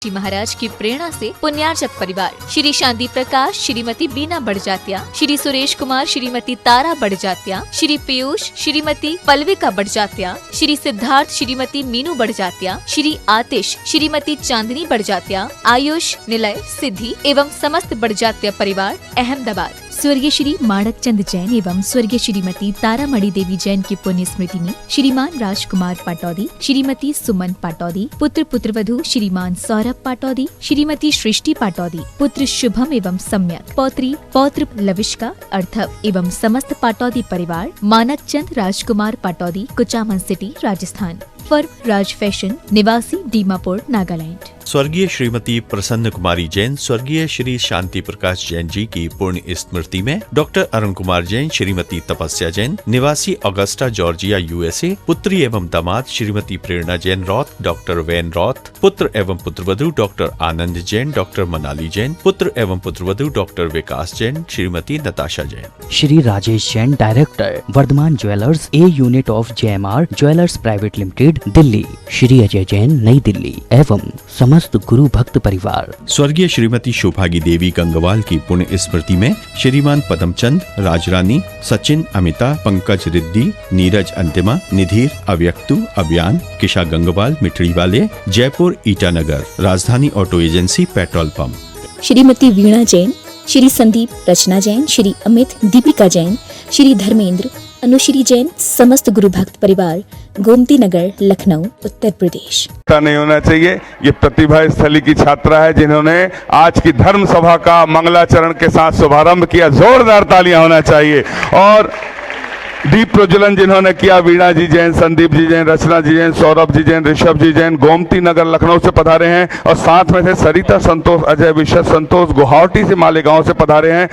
श्री महाराज की प्रेरणा से पुण्यार्जक परिवार श्री शांति प्रकाश, श्रीमती बीना बड़जात्या, श्री सुरेश कुमार, श्रीमती तारा बड़जात्या, श्री पीयूष, श्रीमती पल्विका बड़जात्या, श्री सिद्धार्थ, श्रीमती मीनू बड़जात्या, श्री आतिश, श्रीमती चांदनी बड़जात्या, आयुष, निलय, सिद्धि एवं समस्त बड़जात्या परिवार अहमदाबाद। स्वर्गीय श्री माणक चंद जैन एवं स्वर्गीय श्रीमती तारामणि देवी जैन की पुण्य स्मृति में श्रीमान राजकुमार पाटौदी, श्रीमती सुमन पाटौदी, पुत्र पुत्रवधू श्रीमान सौरभ पाटौदी, श्रीमती सृष्टि पाटौदी, पुत्र शुभम एवं सम्यक, पौत्री पौत्र लविष्का अर्थव एवं समस्त पाटौदी परिवार, मानक चंद राजकुमार पाटौदी, कुचामन सिटी, राजस्थान। फर्म राज फैशन, निवासी दीमापुर, नागालैंड। स्वर्गीय श्रीमती प्रसन्न कुमारी जैन, स्वर्गीय श्री शांति प्रकाश जैन जी की पुण्य स्मृति में डॉक्टर अरुण कुमार जैन, श्रीमती तपस्या जैन, निवासी अगस्टा जॉर्जिया, यूएसए, पुत्री एवं दामाद Shrimati Prerna Jain Roth, doctor Van Roth, पुत्र एवं पुत्रवधू डॉक्टर आनंद जैन, डॉक्टर मनाली जैन, पुत्र एवं पुत्रवधू doctor Vikas Jain, Shrimati Natasha Jain. Shri Rajesh Jain, director, Vardhman jewellers, a unit of JMR jewellers private limited, Delhi. Shri Ajay Jain, Nai Delhi एवं समस्त गुरु भक्त परिवार। स्वर्गीय श्रीमती शोभागी देवी गंगवाल की पुण्य स्मृति में श्रीमान पदमचंद, राजरानी, सचिन, अमिता, पंकज रिद्दी, नीरज अंतिमा, निधीर, अव्यक्तु, अभियान, किशा गंगवाल, मिठड़ी वाले, Jaipur, Itanagar, Rajdhani auto agency, petrol pump. Shrimati Veena Jain, Shri Sandeep, Rachna Jain, Shri Amit, Deepika Jain, Shri Dharmendra, Anushree Jain, समस्त गुरु भक्त परिवार, गोमती नगर, लखनऊ, उत्तर प्रदेश। नहीं होना चाहिए। ये प्रतिभा स्थली की छात्रा है जिन्होंने आज की धर्म सभा का मंगलाचरण के साथ शुभारंभ किया। जोरदार तालियां होना चाहिए। और दीप प्रज्वलन जिन्होंने किया, वीणा जी जैन, संदीप जी जैन, रचना जी जैन, सौरभ जी जैन, ऋषभ जी जैन, गोमती नगर लखनऊ से पधारे हैं। और साथ में से सरिता संतोष, अजय विशद संतोष गुवाहाटी से मालेगांव से पधारे हैं।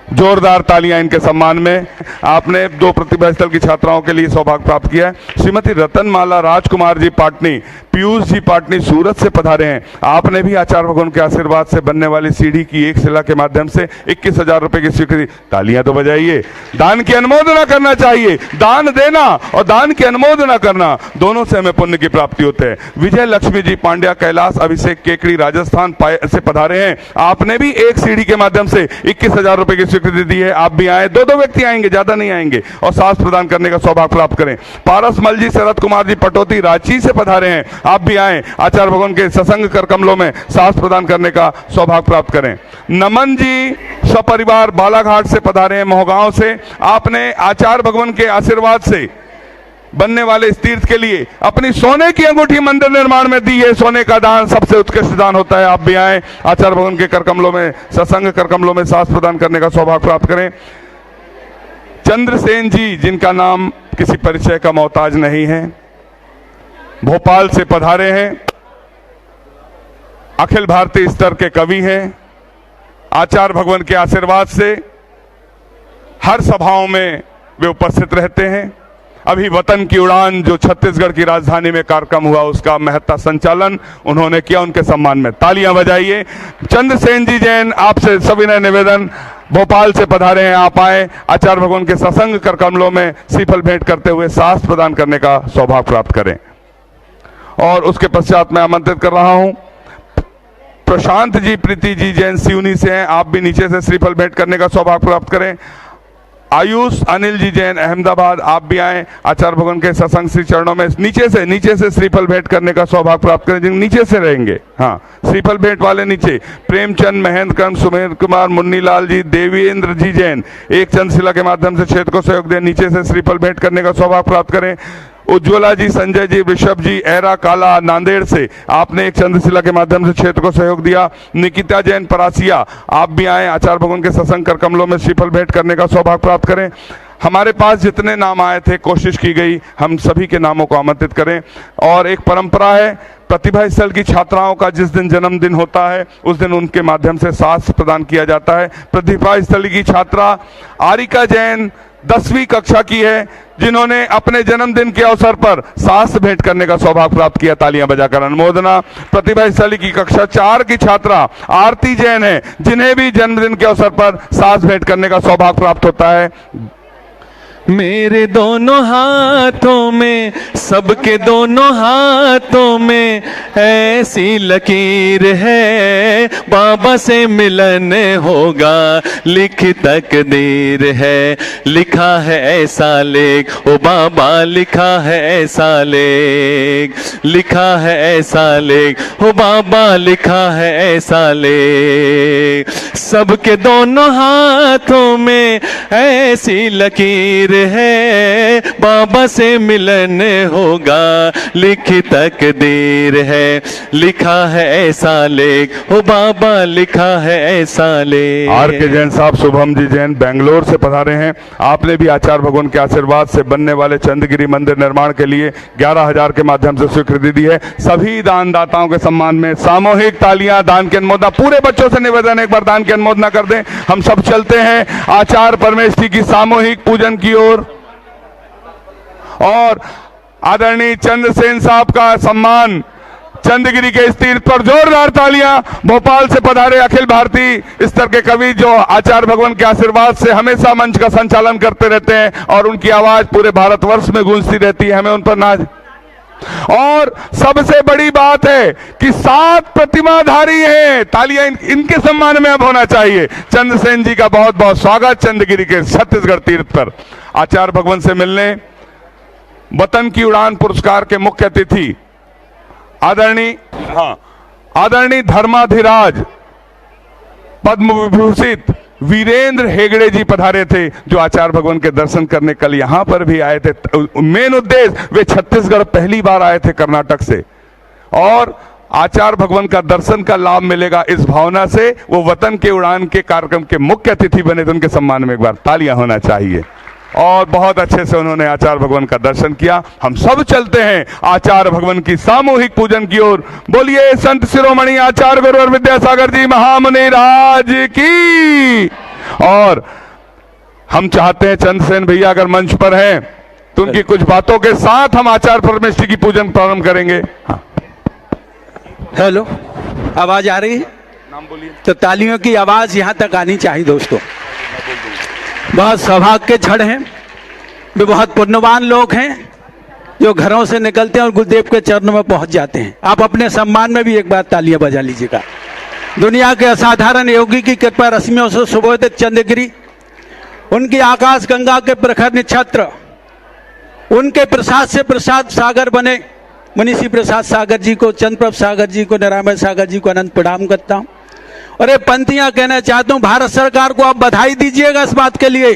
जोरदार तालियां इनके सम्मान में। आपने 2 प्रतिभा स्थल की छात्राओं के लिए सौभाग्य प्राप्त किया है। श्रीमती रतनमाला राजकुमार जी पाटनी, पीयूष जी पाटनी सूरत से पधारे हैं। आपने भी आचार्य भगवान के आशीर्वाद से बनने वाली सीढ़ी की एक शिला के माध्यम से 21,000 रुपए की स्वीकृति। तालियां तो बजाइए। दान की अनुमोदना करना चाहिए। दान देना और दान की अनुमोदना करना दोनों से हमें पुण्य की प्राप्ति होते है। विजय लक्ष्मी जी पांड्या, कैलाश अभिषेक केकड़ी, राजस्थान से पधारे हैं। आपने भी एक सीढ़ी के माध्यम से 21,000 रुपए की स्वीकृति दी है। आप भी आए, 2 व्यक्ति आएंगे, ज्यादा नहीं आएंगे, और साथ प्रदान करने का सौभाग्य प्राप्त करें। पारस मल जी, शरद कुमार जी पटौती, रांची से पधारे हैं। आप भी आए, आचार्य भगवान के सत्संग कर कमलों में साथ प्रदान करने का सौभाग्य प्राप्त करें। नमन जी सपरिवार बालाघाट से पधारे हैं, मोहगांव से। आपने आचार्य भगवान के आशीर्वाद से बनने वाले इस तीर्थ के लिए अपनी सोने की अंगूठी मंदिर निर्माण में दी है। सोने का दान सबसे उत्कृष्ट दान होता है। आप भी आए, आचार्य भगवान के कर कमलों में, सत्संग कर कमलों में साथ प्रदान करने का सौभाग्य प्राप्त करें। चंद्रसेन जी, जिनका नाम किसी परिचय का मोहताज नहीं है, भोपाल से पधारे हैं। अखिल भारतीय स्तर के कवि हैं। आचार्य भगवान के आशीर्वाद से हर सभाओं में वे उपस्थित रहते हैं। अभी वतन की उड़ान जो छत्तीसगढ़ की राजधानी में कार्यक्रम हुआ, उसका महत्ता संचालन उन्होंने किया। उनके सम्मान में तालियां बजाइए। चंद्रसेन जी जैन, आपसे सविनय निवेदन, भोपाल से पधारे हैं। आप आए, आचार्य भगवान के सत्संग कर कमलों में श्रीफल भेंट करते हुए साथ प्रदान करने का सौभाग्य प्राप्त करें। और उसके पश्चात मैं आमंत्रित कर रहा हूं प्रशांत जी, प्रीति जी जैन सिवनी से हैं। आप भी नीचे से श्रीफल भेंट करने का सौभाग्य प्राप्त करें। आयुष अनिल जी जैन, अहमदाबाद, आप भी आए, आचार्य भगवान के सत्संग श्री चरणों में नीचे से श्रीफल भेंट करने का सौभाग्य प्राप्त करें। जिन नीचे से रहेंगे, हाँ, श्रीफल भेंट वाले नीचे। प्रेमचंद, महेंद्र कर्ण, सुमेर कुमार, मुन्नीलाल जी, देवेंद्र जी जैन, एक चंद्रशिला के माध्यम से क्षेत्र को सहयोग दें। नीचे से श्रीफल भेंट करने का सौभाग्य प्राप्त करें। उज्ज्वला जी, संजय जी, ऋषभ जी, एरा काला, नांदेड़ से, आपने एक चंद्रशिला के माध्यम से क्षेत्र को सहयोग दिया। निकिता जैन, परासिया, आप भी आए, आचार्य भगवान के सत्संग कर कमलों में श्रीफल भेंट करने का सौभाग्य प्राप्त करें। हमारे पास जितने नाम आए थे, कोशिश की गई हम सभी के नामों को आमंत्रित करें। और एक परंपरा है, प्रतिभा स्थल की छात्राओं का जिस दिन जन्मदिन होता है, उस दिन उनके माध्यम से साथ प्रदान किया जाता है। प्रतिभा स्थल की छात्रा आरिका जैन 10वीं कक्षा की है, जिन्होंने अपने जन्मदिन के अवसर पर सास भेंट करने का सौभाग्य प्राप्त किया। तालियां बजाकर अनुमोदना। प्रतिभा स्थली की कक्षा 4 की छात्रा आरती जैन है, जिन्हें भी जन्मदिन के अवसर पर सास भेंट करने का सौभाग्य प्राप्त होता है। मेरे दोनों हाथों में, सबके दोनों हाथों में ऐसी लकीर है, बाबा से मिलन होगा लिख तकदीर है। लिखा है ऐसा लेख, ओ बाबा लिखा है ऐसा लेख, लिखा है ऐसा लेख, ओ बाबा लिखा है ऐसा लेख। सबके दोनों हाथों में ऐसी लकीर है, बाबा से मिलन होगा लिख तकदीर है। लिखा है ऐसा लेख, ओ बाबा लिखा है ऐसा लेख। आर के जैन साहब, शुभम जी जैन बेंगलोर से पधारे हैं। आपने भी आचार्य भगवान के आशीर्वाद से बनने वाले चंद्रगिरी मंदिर निर्माण के लिए 11,000 के माध्यम से स्वीकृति दी है। सभी दानदाताओं के सम्मान में सामूहिक तालियां, दान की अनुमोदना। पूरे बच्चों से निवेदन, एक बार दान की अनुमोदना कर दें। हम सब चलते हैं आचार्य परमेश्वरी की सामूहिक पूजन की ओर। और आदरणीय चंद्रसेन साहब का सम्मान चंद्रगिरी के इस तीर्थ पर जोरदार तालियां। भोपाल से पधारे अखिल भारतीय स्तर के कवि जो आचार्य भगवान के आशीर्वाद से हमेशा मंच का संचालन करते रहते हैं और उनकी आवाज पूरे भारतवर्ष में गूंजती रहती है। हमें उन पर नाज। और सबसे बड़ी बात है कि 7 प्रतिमाधारी हैं। तालियां इनके सम्मान में अब होना चाहिए। चंद्रसेन जी का बहुत बहुत स्वागत चंद्रगिरी के छत्तीसगढ़ तीर्थ पर। आचार्य भगवान से मिलने वतन की उड़ान पुरस्कार के मुख्य अतिथि आदरणीय धर्माधिराज पद्म विभूषित वीरेंद्र हेगड़े जी पधारे थे, जो आचार्य भगवान के दर्शन करने कल यहां पर भी आए थे। मेन उद्देश्य, वे छत्तीसगढ़ पहली बार आए थे कर्नाटक से, और आचार्य भगवान का दर्शन का लाभ मिलेगा इस भावना से वो वतन के उड़ान के कार्यक्रम के मुख्य अतिथि बने। तो उनके सम्मान में एक बार तालियां होना चाहिए। और बहुत अच्छे से उन्होंने आचार्य भगवान का दर्शन किया। हम सब चलते हैं आचार्य भगवान की सामूहिक पूजन की ओर। बोलिए संत शिरोमणि आचार्य गुरुवर विद्यासागर जी महामुनि राज की। और हम चाहते हैं चंद्रसेन भैया अगर मंच पर हैं तो उनकी कुछ बातों के साथ हम आचार्य परमेश्वरी की पूजन प्रारंभ करेंगे। हेलो, आवाज आ रही है? नाम बोलिए। तो तालियों की आवाज यहां तक आनी चाहिए दोस्तों। बहुत सौभाग्य के क्षण हैं। वे बहुत पुण्यवान लोग हैं जो घरों से निकलते हैं और गुरुदेव के चरणों में पहुंच जाते हैं। आप अपने सम्मान में भी एक बार तालियां बजा लीजिएगा। दुनिया के असाधारण योगी की कृपा रश्मियों से सुबोधित चंद्रगिरी, उनकी आकाश गंगा के प्रखर निक्षत्र, उनके प्रसाद से प्रसाद सागर बने मनीषी प्रसाद सागर जी को, चंद्रप्रभ सागर जी को, नारायण सागर जी को अनंत प्रणाम करता हूं। और ये पंक्तियां कहना चाहता हूं, भारत सरकार को आप बधाई दीजिएगा इस बात के लिए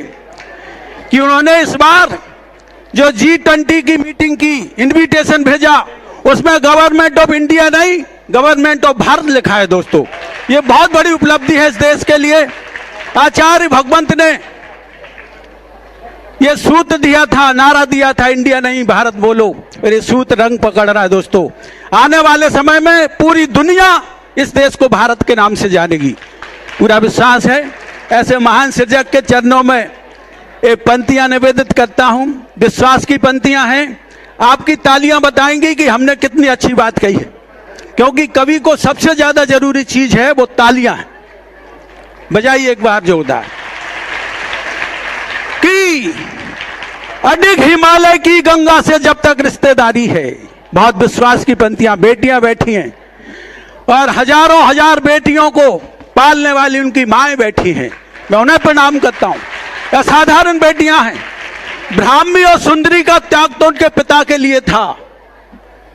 कि उन्होंने इस बार जो G20 की मीटिंग की इनविटेशन भेजा, उसमें गवर्नमेंट ऑफ इंडिया नहीं, गवर्नमेंट ऑफ भारत लिखा है। दोस्तों, ये बहुत बड़ी उपलब्धि है इस देश के लिए। आचार्य भगवंत ने ये सूत्र दिया था, नारा दिया था, इंडिया नहीं भारत बोलो। और ये सूत्र रंग पकड़ रहा है दोस्तों। आने वाले समय में पूरी दुनिया इस देश को भारत के नाम से जानेगी, पूरा विश्वास है। ऐसे महान सृजक के चरणों में ये पंक्तियां निवेदित करता हूं। विश्वास की पंक्तियां हैं। आपकी तालियां बताएंगी कि हमने कितनी अच्छी बात कही है, क्योंकि कवि को सबसे ज्यादा जरूरी चीज है वो तालियां है। बजाइए एक बार जोरदार। कि अडिग हिमालय की गंगा से जब तक रिश्तेदारी है। बहुत विश्वास की पंक्तियां। बेटियां बैठी हैं और हजारों हजार बेटियों को पालने वाली उनकी माएं बैठी हैं। मैं उन्हें प्रणाम करता हूं। असाधारण बेटियां हैं। ब्राह्मी और सुंदरी का त्याग तो उनके पिता के लिए था,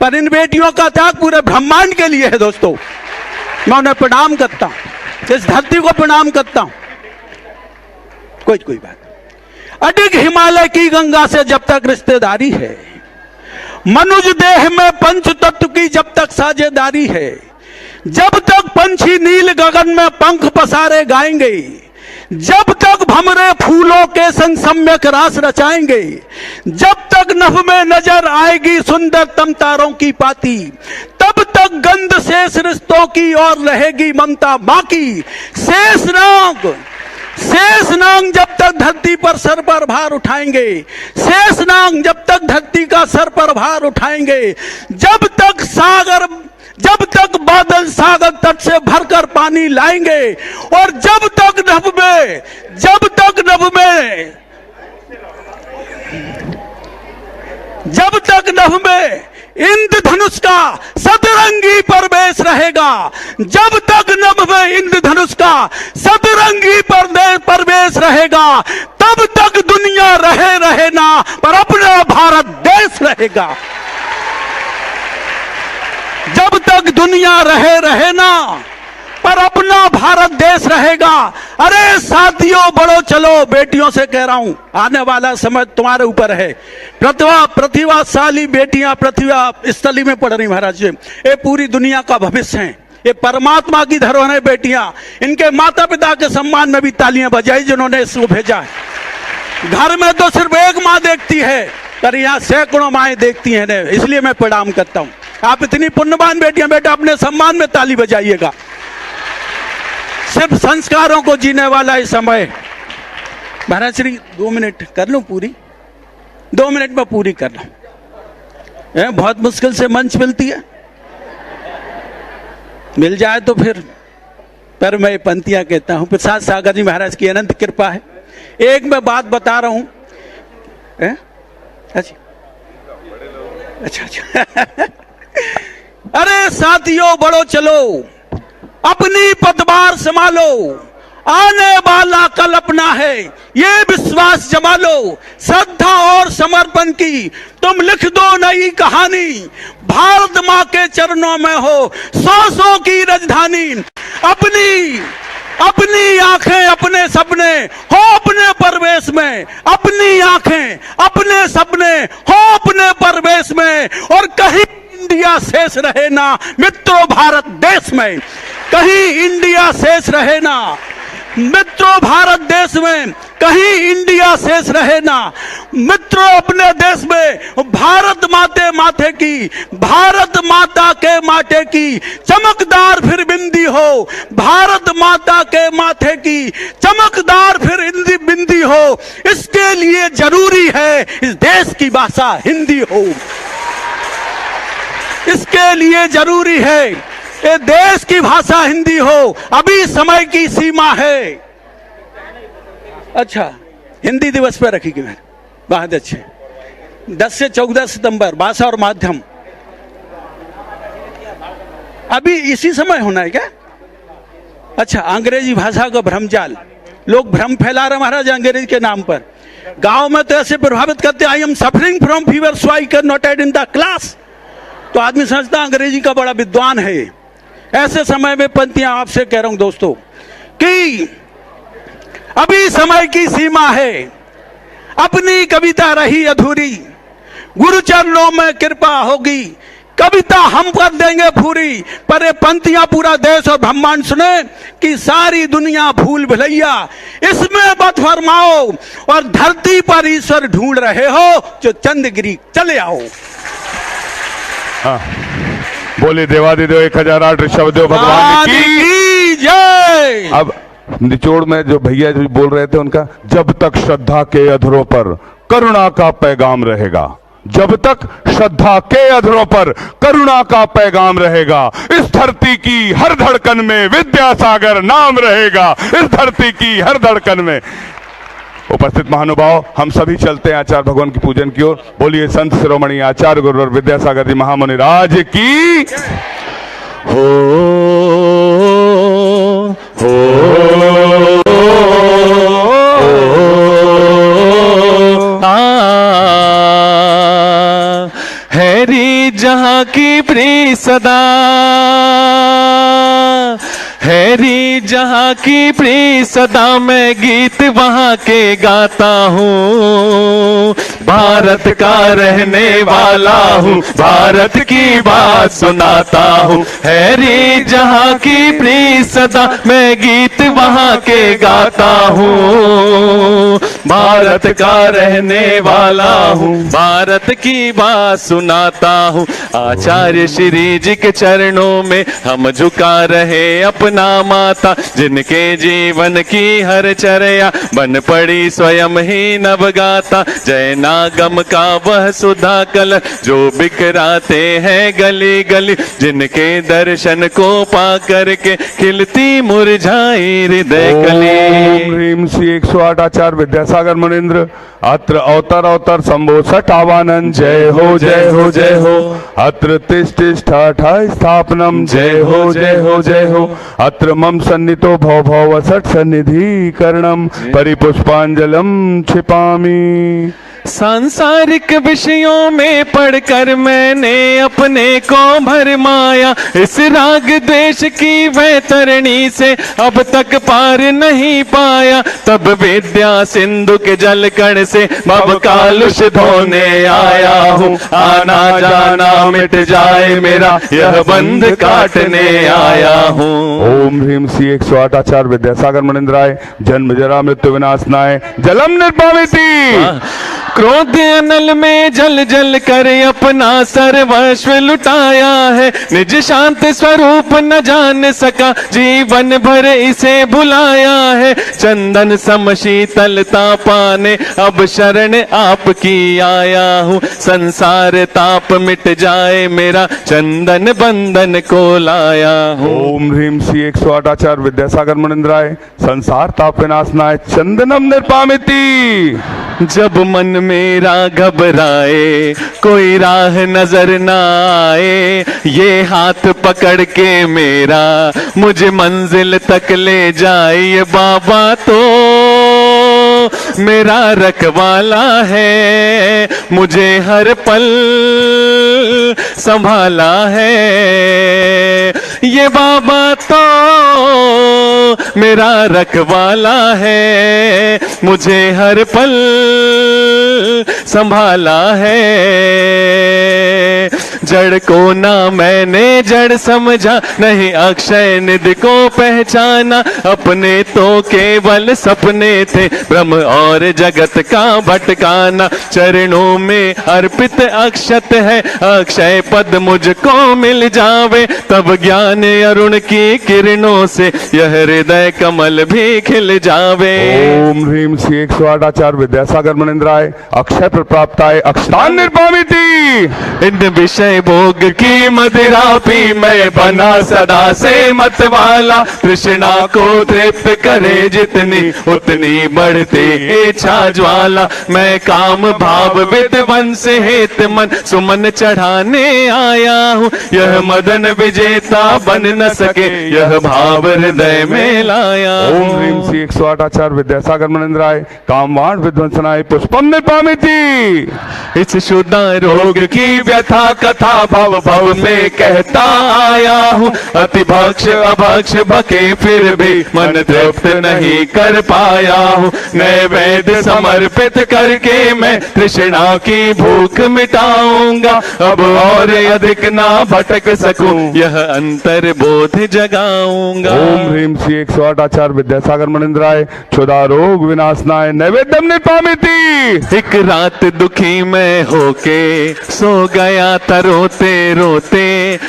पर इन बेटियों का त्याग पूरे ब्रह्मांड के लिए है। दोस्तों, मैं उन्हें प्रणाम करता हूं, इस धरती को प्रणाम करता हूं। कोई बात। अडिग हिमालय की गंगा से जब तक रिश्तेदारी है, मनुज देह में पंच तत्व की जब तक साझेदारी है, जब तक पंछी नील गगन में पंख पसारे गाएंगे, जब तक भमरे फूलों के संग सम्यक रास रचाएंगे, जब तक नभ में नजर आएगी सुंदरतम तारों की पाती, तब तक गंध शेष रिश्तों की और रहेगी ममता बाकी। शेष नांग जब तक धरती पर सर पर भार उठाएंगे, शेष नांग जब तक धरती का सर पर भार उठाएंगे, जब तक बादल सागर तट से भरकर पानी लाएंगे, और जब तक नभ में जब तक नभ में इंद्रधनुष का सतरंगी प्रवेश रहेगा, जब तक नभ में इंद्रधनुष का सतरंगी प्रवेश रहेगा, तब तक दुनिया रहे ना, पर अपना भारत देश रहेगा। जब तक दुनिया रहे ना, पर अपना भारत देश रहेगा। अरे साथियों, बढ़ो चलो, बेटियों से कह रहा हूं, आने वाला समय तुम्हारे ऊपर है। प्रतिभाशाली बेटियां प्रतिभा स्थली में पढ़ रही महाराज जी, ये पूरी दुनिया का भविष्य है, ये परमात्मा की धरोहर है बेटियां। इनके माता पिता के सम्मान में भी तालियां बजाई जिन्होंने इसको भेजा है। घर में तो सिर्फ एक माँ देखती है, पर यहाँ सैकड़ों माएं देखती हैं, इसलिए मैं प्रणाम करता हूं। आप इतनी पुण्यवान बेटियां, बेटा अपने सम्मान में ताली बजाइएगा। सिर्फ संस्कारों को जीने वाला इस समय। महाराज श्री 2 मिनट कर लूं पूरी, 2 मिनट में पूरी कर लूं। बहुत मुश्किल से मंच मिलती है, मिल जाए तो फिर, पर मैं पंक्तियां कहता हूं। प्रसाद सागर जी महाराज की अनंत कृपा है। एक मैं बात बता रहा हूं। अच्छा अरे साथियों, बढ़ो चलो, अपनी पतवार संभालो, आने वाला कल अपना है, ये विश्वास जमा लो। श्रद्धा और समर्पण की तुम लिख दो नई कहानी, भारत माँ के चरणों में हो सौ की राजधानी। अपनी आंखें अपने सपने हो अपने परवेश में, अपनी आंखें अपने सपने हो अपने परवेश में, और कहीं इंडिया शेष रहे ना मित्रों भारत देश में, कहीं इंडिया शेष रहे ना मित्रों भारत देश में, कहीं इंडिया शेष रहे ना मित्रों अपने देश में। भारत माते की, भारत माता के माथे की चमकदार फिर बिंदी हो, भारत माता के माथे की चमकदार फिर बिंदी हो। इसके लिए जरूरी है इस देश की भाषा हिंदी हो, इसके लिए जरूरी है ये देश की भाषा हिंदी हो। अभी समय की सीमा है। अच्छा, हिंदी दिवस पर रखी गई है, बहुत अच्छे। 10 से 14 सितंबर भाषा और माध्यम, अभी इसी समय होना है क्या? अच्छा, अंग्रेजी भाषा का भ्रमजाल, लोग भ्रम फैला रहे महाराज अंग्रेजी के नाम पर। गांव में तो ऐसे प्रभावित करते, I am suffering from fever so I can not attend in the class, तो आदमी समझता अंग्रेजी का बड़ा विद्वान है। ऐसे समय में पंक्तियां आपसे कह रहा हूं दोस्तों कि अभी समय की सीमा है, अपनी कविता रही अधूरी, गुरु चरणों में कृपा होगी, कविता हम कर देंगे पूरी। पर ये पंक्तियां पूरा देश और ब्रह्मांड सुने कि सारी दुनिया भूल भुलैया इसमें मत फरमाओ, और धरती पर ईश्वर ढूंढ रहे हो जो चंद्रगिरी चले आओ। हाँ, बोले देवादिदेव 1008 ऋषभदेव भगवान की जय। अब निचोड़ में जो भैया जो बोल रहे थे उनका, जब तक श्रद्धा के अधरों पर करुणा का पैगाम रहेगा, जब तक श्रद्धा के अधरों पर करुणा का पैगाम रहेगा, इस धरती की हर धड़कन में विद्यासागर नाम रहेगा, इस धरती की हर धड़कन में। उपस्थित महानुभाव, हम सभी चलते हैं आचार्य भगवान की पूजन की ओर। बोलिए संत शिरोमणि आचार्य गुरु और विद्यासागर जी महामुनि राज की हो हैरी जहां की प्रिय सदा, हैरी जहां की प्रिय सदा, मैं गीत वहां के गाता हूँ। भारत का रहने वाला हूँ, भारत की बात सुनाता हूँ। हैरी जहां की प्रिय सदा, मैं गीत वहां के गाता हूँ। भारत का रहने वाला हूँ, भारत की बात सुनाता हूँ। आचार्य श्री जी के चरणों में हम झुका रहे अपना माथा, जिनके जीवन की हर चर्या बन पड़ी स्वयं ही नवगाता। जय नागम का वह सुधा कल जो बिखराते हैं गली गली, जिनके दर्शन को पा करके खिलती मुरझाई हृदय कली। ओम ह्रीम श्री 108 आचार्य विद्यासागर विद्यासागर मुनीन्द्र। अत्र अवतर अवतर शंभो सठावानंद जय हो जय हो जय हो। अत्र तिष्ठ स्थापनम जय हो जय हो जय हो। अत्र मम सन्नितो भव भव सठ सन्निधि करणम परिपुष्पांजलम छिपामी। सांसारिक विषयों में पढ़कर मैंने अपने को भरमाया, इस राग द्वेष की वह तरणी से अब तक पार नहीं पाया। तब विद्या सिंधु के जल कण से भव कालुष धोने आया हूँ, आना जाना मिट जाए मेरा यह बंध काटने आया हूँ। ओम ह्रीम श्री 108 आचार्य विद्यासागर मुनीन्द्राय। जन्म जरा मृत्यु विनाशनाय जलम निर्पामिति। क्रोध अनल में जल जल कर अपना सर्वस्व लुटाया है, निज शांत स्वरूप न जान सका जीवन भर इसे भुलाया है। चंदन सम शीतलता पाने अब शरण आपकी आया हूँ, संसार ताप मिट जाए मेरा चंदन बंधन को लाया हूँ। ओम ह्रीम श्री 108 आचार्य विद्यासागर मुनीन्द्राय। संसार ताप विनाशनाय चंदनम निर्पामिति। जब मन मेरा घबराए कोई राह नजर न आए, ये हाथ पकड़ के मेरा मुझे मंजिल तक ले जाए। ये बाबा तो मेरा रखवाला है, मुझे हर पल संभाला है। ये बाबा तो मेरा रखवाला है, मुझे हर पल संभाला है। जड़ को ना मैंने जड़ समझा, नहीं अक्षय निधि को पहचाना। अपने तो केवल सपने थे, ब्रह्म और जगत का भटकाना। चरणों में अर्पित अक्षत है, अक्षय पद मुझको मिल जावे। तब ज्ञान अरुण की किरणों से यह हृदय कमल भी खिल जावे। ओम ह्रीम श्री 108 आचार्य विद्यासागर मुनीन्द्राय। अक्षय प्राप्ताय अक्षतान निर्पामिति। इन विषय भोग की मदिरा पी मैं बना सदा से मत वाला। कृष्णा को तृप्त करे जितनी उतनी बढ़ती इच्छा ज्वाला। मैं काम भाव विद्वंस हेत मन सुमन चढ़ाने आया हूँ। यह मदन विजेता बन न सके, यह भाव हृदय में लाया। ओम ह्रीम श्री 108 आचार्य विद्यासागर मुनीन्द्राय। कामवाण विध्वंसनाय पुष्पम निर्पामिति। इस शुद्धा रोग की व्यथा कथा भव भव में कहता आया हूँ। अति भक्ष अभक्ष बके फिर भी मन तृप्त नहीं कर पाया हूँ। नैवेद्य समर्पित करके मैं तृष्णा की भूख मिटाऊंगा। अब और अधिक ना भटक सकूं, यह अंतर बोध जगाऊंगा। ओम ह्रीम श्री 108 आचार्य विद्यासागर मुनीन्द्राय। क्षुधा रोग विनाशनाय नैवेद्यम निर्पामिति। एक रात दुखी मैं होके सो गया था रोते रोते।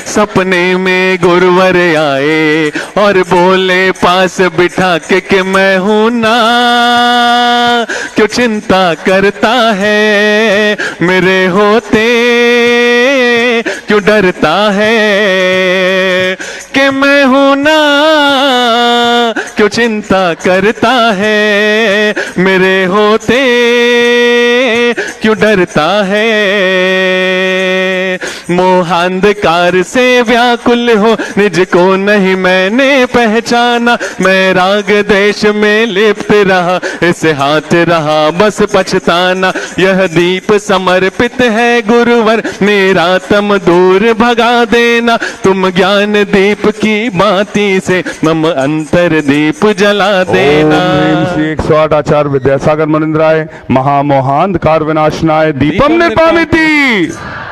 सपने में गुरुवर आए और बोले पास बिठा के कि मैं हूं ना, क्यों चिंता करता है मेरे होते, क्यों डरता है कि मैं हूं ना, क्यों चिंता करता है मेरे होते, क्यों डरता है। मोहांधकार से व्याकुल हो निज को नहीं मैंने पहचाना। मैं राग देश में लिप्त रहा, इस हाथ रहा बस पछताना। यह दीप समर्पित है गुरुवर, मेरा तम दूर भगा देना। तुम ज्ञान दीप की बाती से मम अंतर दीप जला देना। ओम श्री 108 आचार्य विद्यासागर मुनीन्द्राय। महामोहांधकार विनाशनाय दीपम निर्पामिति।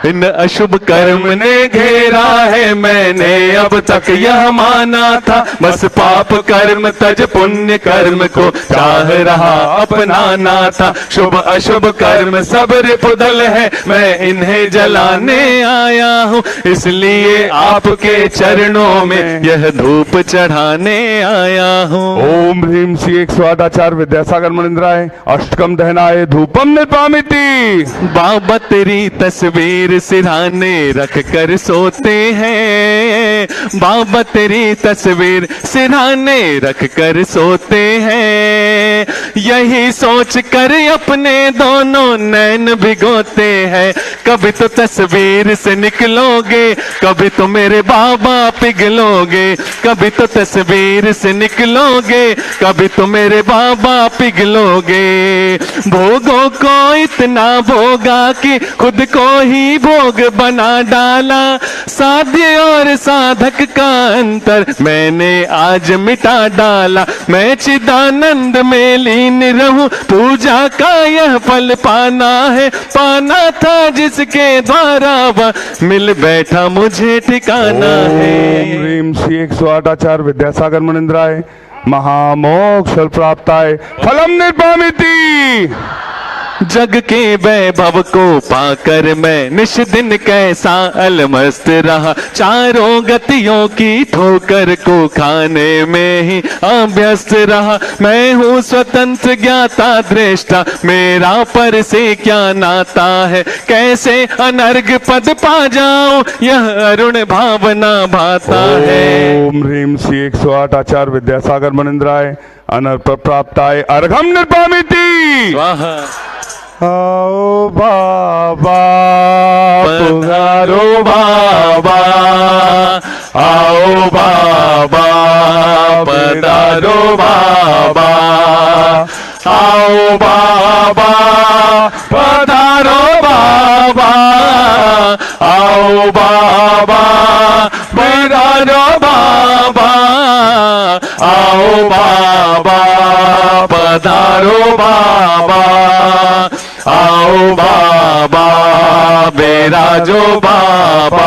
इन अशुभ कर्म ने घेरा है, मैंने अब तक यह माना था। बस पाप कर्म तज पुण्य कर्म को चाह रहा अपनाना था। शुभ अशुभ कर्म सब रिपुदल है, मैं इन्हें जलाने आया हूँ। इसलिए आपके चरणों में यह धूप चढ़ाने आया हूँ। ओम ह्रीम श्री 108 आचार्य विद्यासागर मुनीन्द्राय। अष्टकम दहनाय धूपम निर्पामिति। बाबा तेरी तस्वीर सिरहाने रख कर सोते हैं। बाबा तेरी तस्वीर सिरहाने रख कर सोते हैं। यही सोच कर अपने दोनों नैन भिगोते हैं। कभी तो तस्वीर से निकलोगे, कभी तो मेरे बाबा पिघलोगे। कभी तो तस्वीर से निकलोगे, कभी तो मेरे बाबा पिघलोगे। भोगों को इतना भोगा कि खुद को ही भोग बना डाला। साध्य और साधक का अंतर मैंने आज मिटा डाला। मैं चिदानंद में लीन रहूं, पूजा का यह फल पाना है। पाना था जिसके द्वारा वह मिल बैठा मुझे ठिकाना है। ओम ह्रीं श्री 108 आचार्य विद्यासागर मुनिंद्राय महामोक्ष प्राप्ताय फलम निर्वामिति। जग के वैभव को पाकर मैं निश दिन कैसा अलमस्त रहा। चारों गतियों की ठोकर को खाने में ही अभ्यस्त रहा। मैं हूँ स्वतंत्र ज्ञाता दृष्टा, मेरा पर से क्या नाता है। कैसे अनर्घ पद पा जाऊं, यह अरुण भावना भाता है। ओम ह्रीं श्री 108 आचार्य विद्यासागर मुनिंद्राय अनर्प प्राप्ताय अर्घम निर्वामिति। स्वाहा। आओ बाबा पधारो बाबा, आओ बाबा पधारो बाबा, आओ बाबा पधारो बाबा, आओ बाबा पधारो बाबा, आओ बाबा पधारो बाबा, आओ बाबा बेराजो बाबा।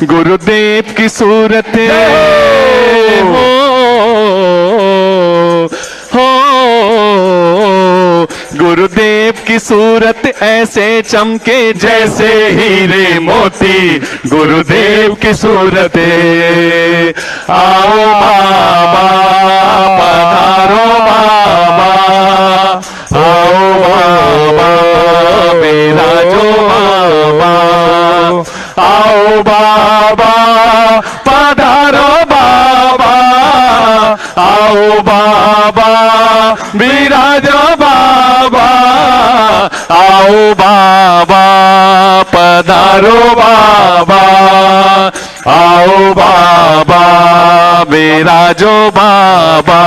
गुरुदेव की सूरत हो गुरुदेव की सूरत ऐसे चमके जैसे हीरे मोती। गुरुदेव की सूरत आओ बाबा पधारो बाबा, आओ बाबा बेराजो बाबा, आओ बाबा पधारो बाबा, आओ बाबा बिराजो बाबा, आओ बाबा पधारो बाबा, आओ बाबा बिराजो बाबा।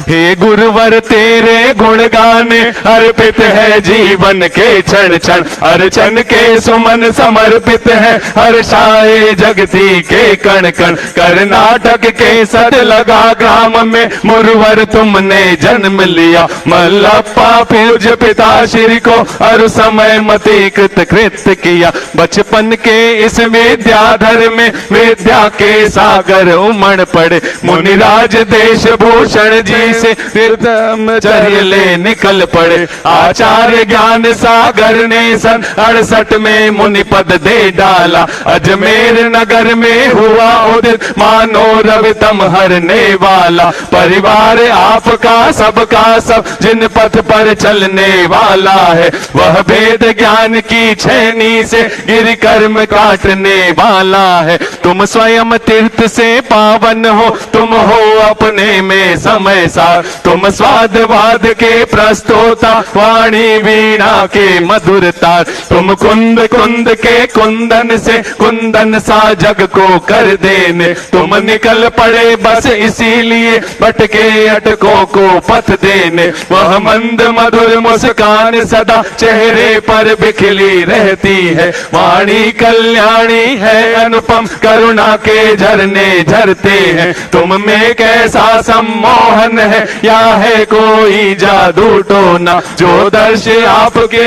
हे गुरुवर तेरे गुण गाने अर्पित है जीवन के क्षण क्षण। अर्चन के सुमन समर्पित है हर्षाए जगती के कण कण। कर्नाटक के सद लगा ग्राम में मुरवर तुमने जन्म लिया। मल्लप्पा पूज्य पिता श्री को हर समय मति कृत कृत किया। बचपन के इस विद्याधर में विद्या के सागर उमड़ पड़े। मुनिराज देश भूषण जी से ब्रह्मचर्य ले निकल पड़े। आचार्य ज्ञान सागर ने सन 68 में मुनि पद दे डाला। अजमेर नगर में हुआ उदित मानो रवि तम हरने वाला। परिवार आपका सबका सब जिन पथ पर चलने वाला है। वह वेद ज्ञान की छेनी से गिर कर्म काटने वाला है। तुम स्वयं तीर्थ से पावन हो, तुम हो अपने में समय सार। तुम स्वादवाद के प्रस्तोता, वाणी वीणा के मधुर तार। तुम कुंद कुंद के कुंदन से कुंदन सा जग को कर देने। तुम निकल पड़े बस इसीलिए भटके अटकों को पथ देने। वह मंद मधुर मुस्कान सदा चेहरे पर बिखली रहती है। वाणी कल्याणी है अनुपम, करुणा के झरने झरते हैं। तुम में कैसा सम्मोहन है, या है कोई जादू टोना। जो दर्श आपके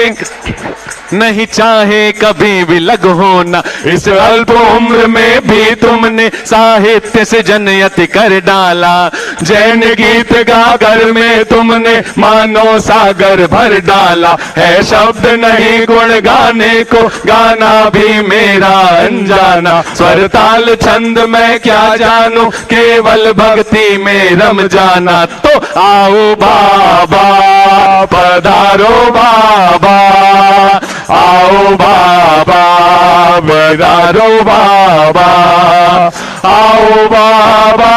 नहीं चाहे कभी भी लग होना। इस अल्प उम्र में भी तुमने साहित्य से जनयति कर डाला। जैन गीत गागर में तुमने मानो सागर भर डाला है। शब्द नहीं गुण गाने को, गाना भी मेरा अनजाना। स्वर ताल छंद मैं क्या जानू, केवल भक्ति में रम जाना। तो आओ बाबा पधारो बाबा, आओ बाबा पधारो बाबा, आओ बाबा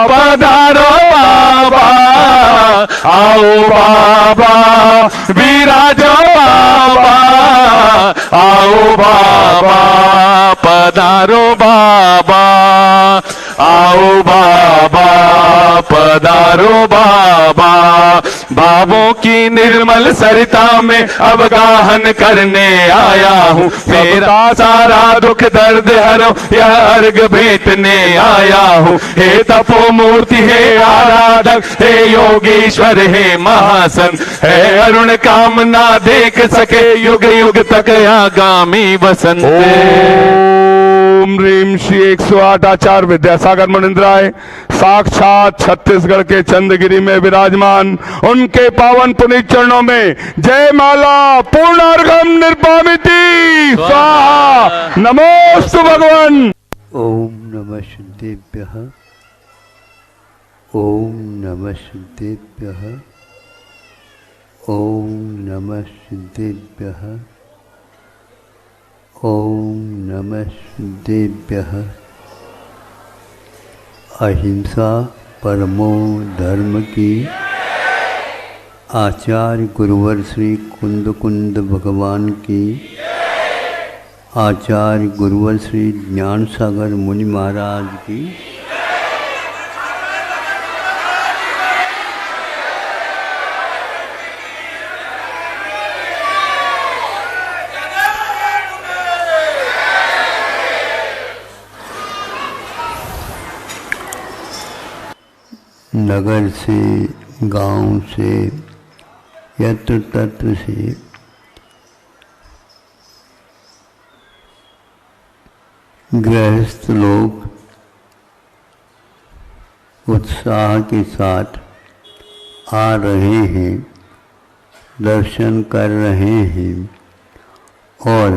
पधारो बाबा, आओ बाबा विराजो बाबा, आओ बाबा पधारो बाबा, आओ बाबा पधारो बाबा। भावों की निर्मल सरिता में अब गाहन करने आया हूँ, मेरा सारा दुख दर्द हरो यह अर्घ भेंटने आया हूँ। हे तपो मूर्ति हे आराधक, हे योगीश्वर हे महासंत, हे अरुण कामना देख सके युग युग तक आगामी वसंत। ओम ह्रीम श्री 108 आचार्य विद्यासागर मुनिंद्राय साक्षात छत्तीसगढ़ के चंद्रगिरी में विराजमान, उनके पावन पुनीत चरणों में जय माला पूर्णार्घम निर्पामिति स्वाहा। नमोस्तु भगवान। ओम नमः शुद्धेभ्यः, ओम नमः शुद्धेभ्यः, ओम नमः शुद्धेभ्यः, ओम नमः शुद्धेभ्यः। अहिंसा परमो धर्म की आचार्य गुरुवर श्री कुंद कुंद भगवान की, आचार्य गुरुवर श्री ज्ञान सागर मुनि महाराज की, नगर से, गांव से, यत्र तत्र से गृहस्थ लोग उत्साह के साथ आ रहे हैं, दर्शन कर रहे हैं और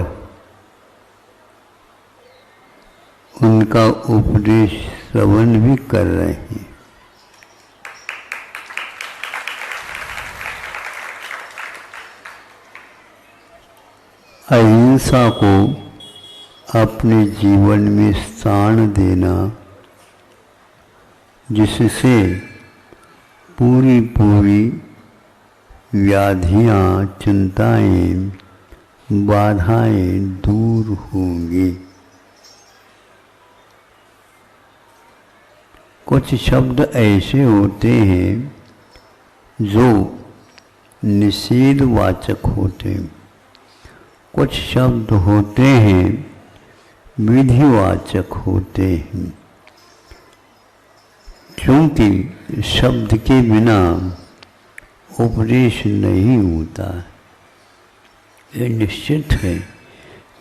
उनका उपदेश श्रवण भी कर रहे हैं। अहिंसा को अपने जीवन में स्थान देना, जिससे पूरी व्याधियां, चिंताएं, बाधाएं दूर होंगी। कुछ शब्द ऐसे होते हैं जो निषेधवाचक होते हैं, कुछ शब्द होते हैं विधिवाचक होते हैं, क्योंकि शब्द के बिना उपदेश नहीं होता, ये निश्चित है।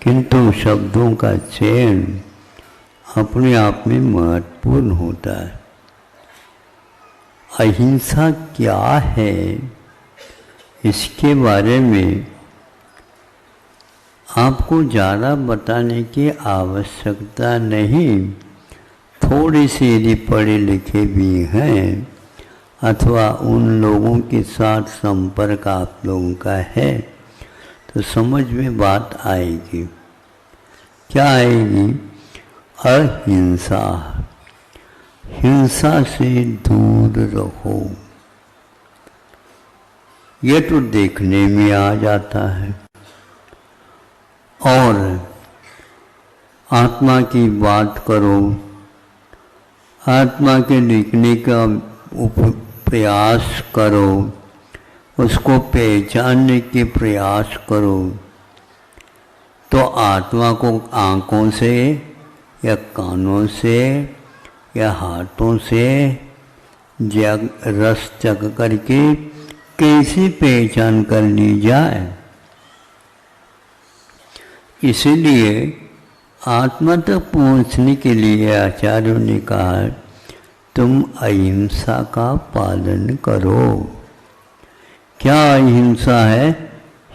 किंतु शब्दों का चयन अपने आप में महत्वपूर्ण होता है। अहिंसा क्या है, इसके बारे में आपको ज़्यादा बताने की आवश्यकता नहीं। थोड़े से यदि पढ़े लिखे भी हैं अथवा उन लोगों के साथ संपर्क आप लोगों का है तो समझ में बात आएगी। क्या आएगी? अहिंसा, हिंसा से दूर रहो। ये तो देखने में आ जाता है और आत्मा की बात करो, आत्मा के लिखने का प्रयास करो, उसको पहचानने के प्रयास करो, तो आत्मा को आँखों से या कानों से या हाथों से रस चख करके कैसे पहचान कर ली जाए। इसीलिए आत्मा तक पहुँचने के लिए आचार्यों ने कहा तुम अहिंसा का पालन करो। क्या अहिंसा है?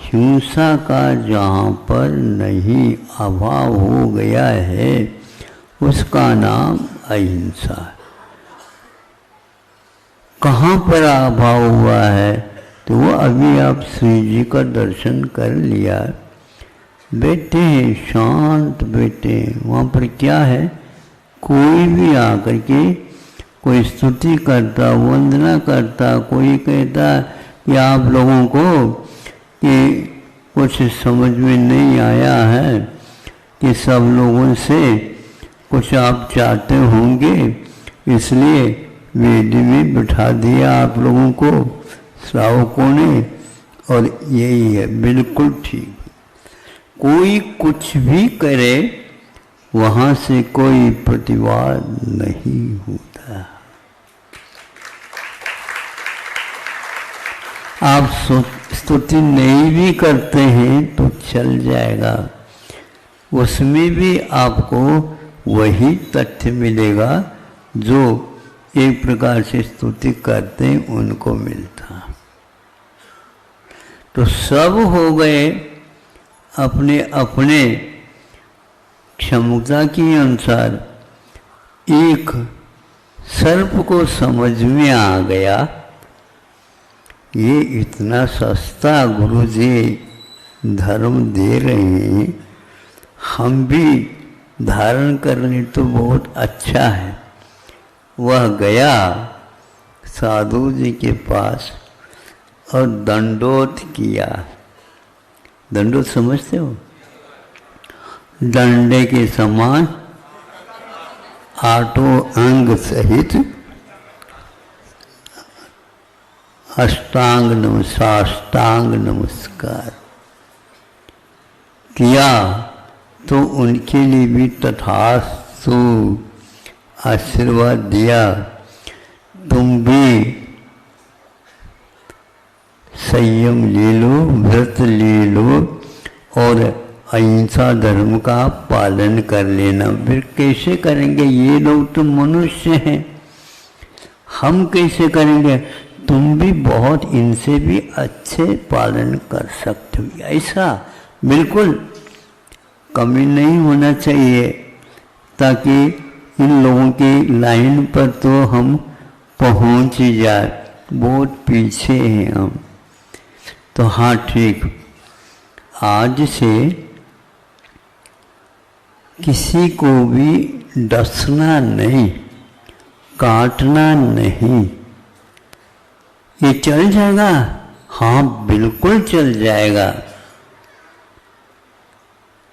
हिंसा का जहाँ पर नहीं अभाव हो गया है उसका नाम अहिंसा है। कहाँ पर अभाव हुआ है? तो वो अभी आप श्री जी का दर्शन कर लिया, बैठे हैं शांत बैठे हैं। वहाँ पर क्या है? कोई भी आकर के कोई स्तुति करता, वंदना करता, कोई कहता कि आप लोगों को कि कुछ समझ में नहीं आया है कि सब लोगों से कुछ आप चाहते होंगे, इसलिए वेदी में बिठा दिया आप लोगों को श्रावकों ने, और यही है बिल्कुल ठीक। कोई कुछ भी करे वहाँ से कोई प्रतिवाद नहीं होता। आप स्तुति नहीं भी करते हैं तो चल जाएगा, उसमें भी आपको वही तथ्य मिलेगा जो एक प्रकार से स्तुति करते हैं उनको मिलता। तो सब हो गए अपने अपने क्षमता के अनुसार। एक सर्प को समझ में आ गया, ये इतना सस्ता गुरुजी धर्म दे रहे हैं, हम भी धारण कर लें तो बहुत अच्छा है। वह गया साधु जी के पास और दंडोत किया। दंडोत समझते हो? डंडे के समान आठों अंग सहित अष्टांग साष्टांग नमस्कार किया, तो उनके लिए भी तथास्तु आशीर्वाद दिया। तुम भी संयम ले लो, व्रत ले लो और अहिंसा धर्म का पालन कर लेना। फिर कैसे करेंगे? ये लोग तो मनुष्य हैं, हम कैसे करेंगे? तुम भी बहुत इनसे भी अच्छे पालन कर सकते हो। ऐसा बिल्कुल कमी नहीं होना चाहिए, ताकि इन लोगों की लाइन पर तो हम पहुंच ही जाए। बहुत पीछे हैं हम तो। हाँ ठीक, आज से किसी को भी डसना नहीं, काटना नहीं। ये चल जाएगा? हाँ बिल्कुल चल जाएगा,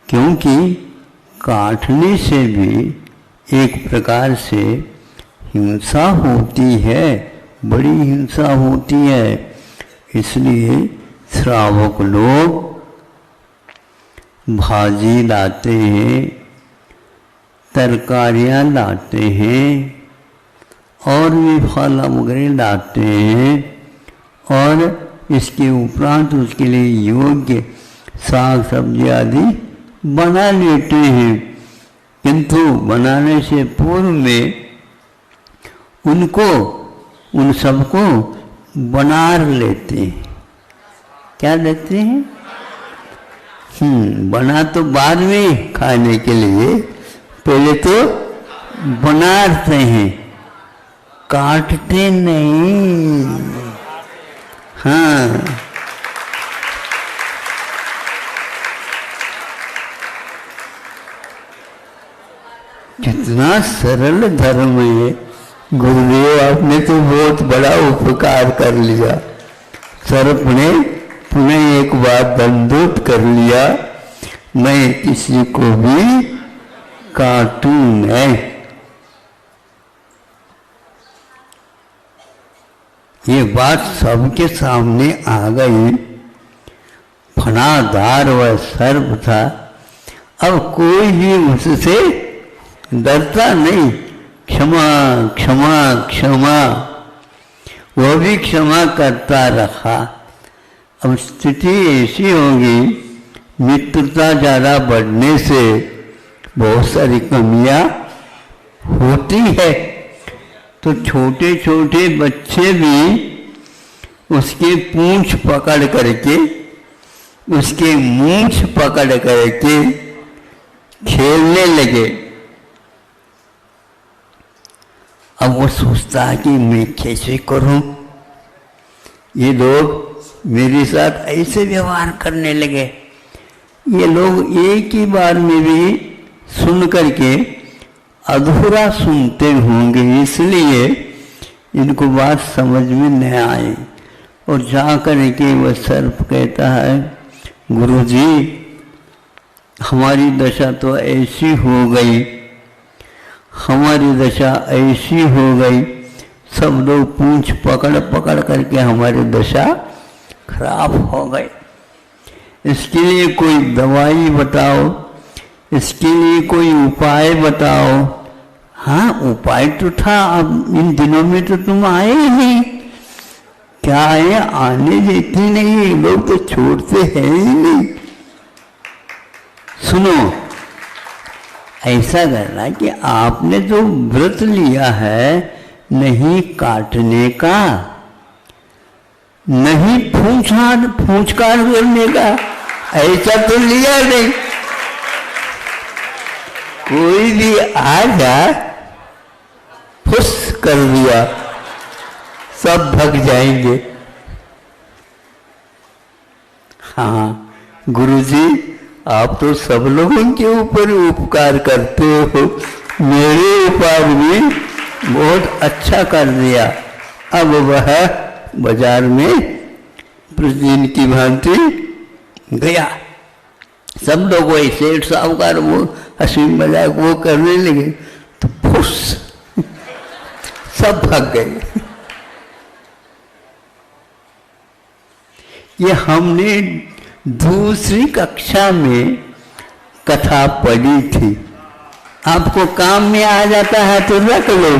क्योंकि काटने से भी एक प्रकार से हिंसा होती है, बड़ी हिंसा होती है। इसलिए श्रावक लोग भाजी लाते हैं, तरकारियाँ लाते हैं और भी फल वगैरह लाते हैं, और इसके उपरांत उसके लिए योग्य साग सब्जी आदि बना लेते हैं। किंतु बनाने से पूर्व में उनको, उन सबको बनार लेते हैं। क्या लेते हैं? बना तो बाद में खाने के लिए, पहले तो बनाते हैं, काटते नहीं। हाँ, कितना सरल धर्म है। गुरुदेव आपने तो बहुत बड़ा उपकार कर लिया। सर्प ने पुनः एक बार दंडोत कर लिया, मैं किसी को भी काटूं नहीं। ये बात सबके सामने आ गई। फनादार वह सर्प था, अब कोई भी उससे डरता नहीं। क्षमा क्षमा क्षमा, वह भी क्षमा करता रहा। अब स्थिति ऐसी होगी, मित्रता ज़्यादा बढ़ने से बहुत सारी कमियां होती है, तो छोटे छोटे बच्चे भी उसके पूंछ पकड़ करके, उसके मूंछ पकड़ करके खेलने लगे। अब वो सोचता है कि मैं कैसे करूं, ये लोग मेरे साथ ऐसे व्यवहार करने लगे। ये लोग एक ही बार में भी सुन करके अधूरा सुनते होंगे, इसलिए इनको बात समझ में न आई और जा कर के वह सर्प कहता है, गुरुजी हमारी दशा तो ऐसी हो गई, हमारी दशा ऐसी हो गई, सब लोग पूंछ पकड़ पकड़ करके हमारी दशा खराब हो गई। इसके लिए कोई दवाई बताओ, इसके लिए कोई उपाय बताओ। हाँ, उपाय तो था, अब इन दिनों में तो तुम आए ही नहीं। क्या है, आने देते नहीं, लोग तो छोड़ते हैं ही नहीं। सुनो, ऐसा करना कि आपने जो व्रत लिया है नहीं काटने का, नहीं फूंचकार करने का, ऐसा तो लिया नहीं। कोई भी आ जाए फुस कर दिया, सब भग जाएंगे। हाँ गुरुजी, आप तो सब लोगों के ऊपर उपकार करते हो, मेरे ऊपर भी बहुत अच्छा कर दिया। अब वह बाजार में प्रतिदिन की भांति गया, सब लोग वही सेठ साहूकार वो हंसी मजाक वो करने लगे, तो फुस सब भाग गए। ये हमने दूसरी कक्षा में कथा पढ़ी थी, आपको काम में आ जाता है तो रख लो,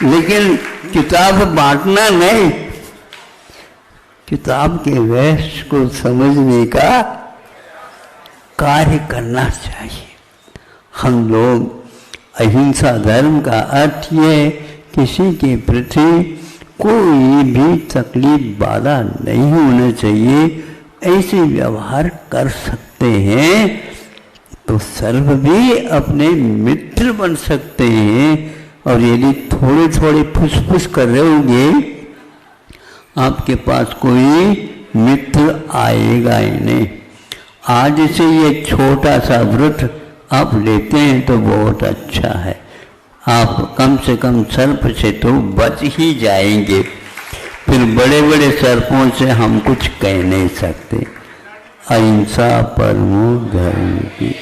लेकिन किताब बांटना नहीं, किताब के रहस्य को समझने का कार्य करना चाहिए। हम लोग अहिंसा धर्म का अर्थ ये, किसी के प्रति कोई भी तकलीफ बाधा नहीं होना चाहिए, ऐसे व्यवहार कर सकते हैं तो सर्व भी अपने मित्र बन सकते हैं। और यदि थोड़े थोड़े फुसफुस कर रहे होंगे, आपके पास कोई मित्र आएगा ही नहीं। आज से ये छोटा सा व्रत आप लेते हैं तो बहुत अच्छा है, आप कम से कम सर्प से तो बच ही जाएंगे। फिर बड़े बड़े सर्पों से हम कुछ कह नहीं सकते। अहिंसा परमो धर्म की।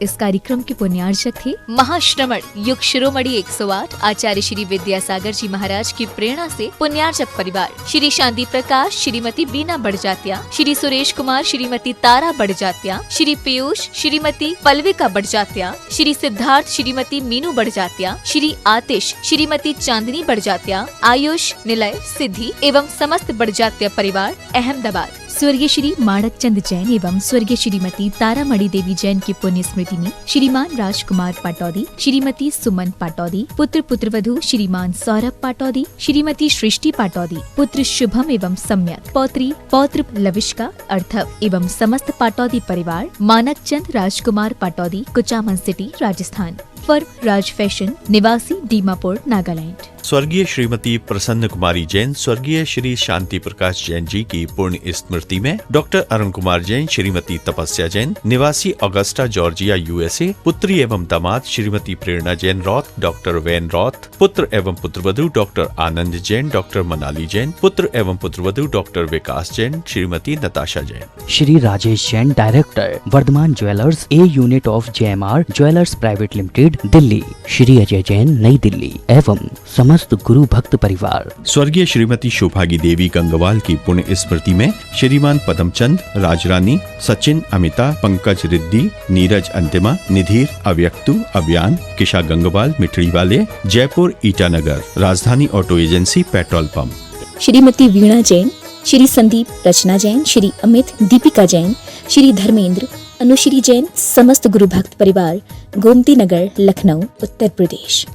इस कार्यक्रम के पुण्यार्चक थे महाश्रमण युग शिरोमणि 108 आचार्य श्री विद्यासागर जी महाराज की प्रेरणा से पुण्यार्चक परिवार श्री शांति प्रकाश, श्रीमती बीना बड़जात्या, श्री सुरेश कुमार, श्रीमती तारा बड़जात्या, श्री पीयूष, श्रीमती पल्विका बड़जात्या, श्री सिद्धार्थ, श्रीमती मीनू बड़जात्या, श्री आतिश, श्रीमती चांदनी बड़जात्या, आयुष, निलय, सिद्धि एवं समस्त बड़जात्या परिवार अहमदाबाद। स्वर्गीय श्री माणक चंद जैन एवं स्वर्गीय श्रीमती तारामणि देवी जैन की पुण्य स्मृति में श्रीमान राजकुमार पाटौदी, श्रीमती सुमन पाटौदी, पुत्र पुत्रवधू श्रीमान सौरभ पाटौदी, श्रीमती सृष्टि पाटौदी, पुत्र शुभम एवं सम्यक, पौत्री पौत्र लविष्का अर्थव एवं समस्त पाटौदी परिवार, मानक चंद राजकुमार पाटौदी, कुचामन सिटी, राजस्थान। फर्म राज फैशन, निवासी दीमापुर, नागालैंड। स्वर्गीय श्रीमती प्रसन्न कुमारी जैन, स्वर्गीय श्री शांति प्रकाश जैन जी की पुण्य स्मृति में डॉक्टर अरुण कुमार जैन, श्रीमती तपस्या जैन, निवासी ऑगस्टा जॉर्जिया यूएसए, पुत्री एवं दामाद Shrimati Prerna Jain Roth, doctor Van Roth, पुत्र एवं पुत्रवधू डॉक्टर आनंद जैन, डॉक्टर मनाली जैन, पुत्र एवं पुत्रवधू doctor Vikas Jain, Shrimati Natasha Jain. Shri Rajesh Jain, director, Vardhman jewellers, a unit of JMR jewellers private limited, Delhi. Shri Ajay Jain, Nai Delhi एवं समस्त गुरु भक्त परिवार। स्वर्गीय श्रीमती शोभागी देवी गंगवाल की पुण्य स्मृति में श्रीमान पदमचंद, राजरानी, सचिन, अमिता, पंकज रिद्दी, नीरज अंतिमा, निधीर, अव्यक्तु, अभियान, किशा गंगवाल, मिठड़ी वाले, Jaipur, Itanagar, Rajdhani auto agency, petrol pump. Shrimati Veena Jain, Shri Sandeep Rachna Jain, Shri Amit Deepika Jain, Shri Dharmendra Anushree Jain, समस्त गुरु भक्त परिवार, गोमती नगर, लखनऊ, उत्तर प्रदेश।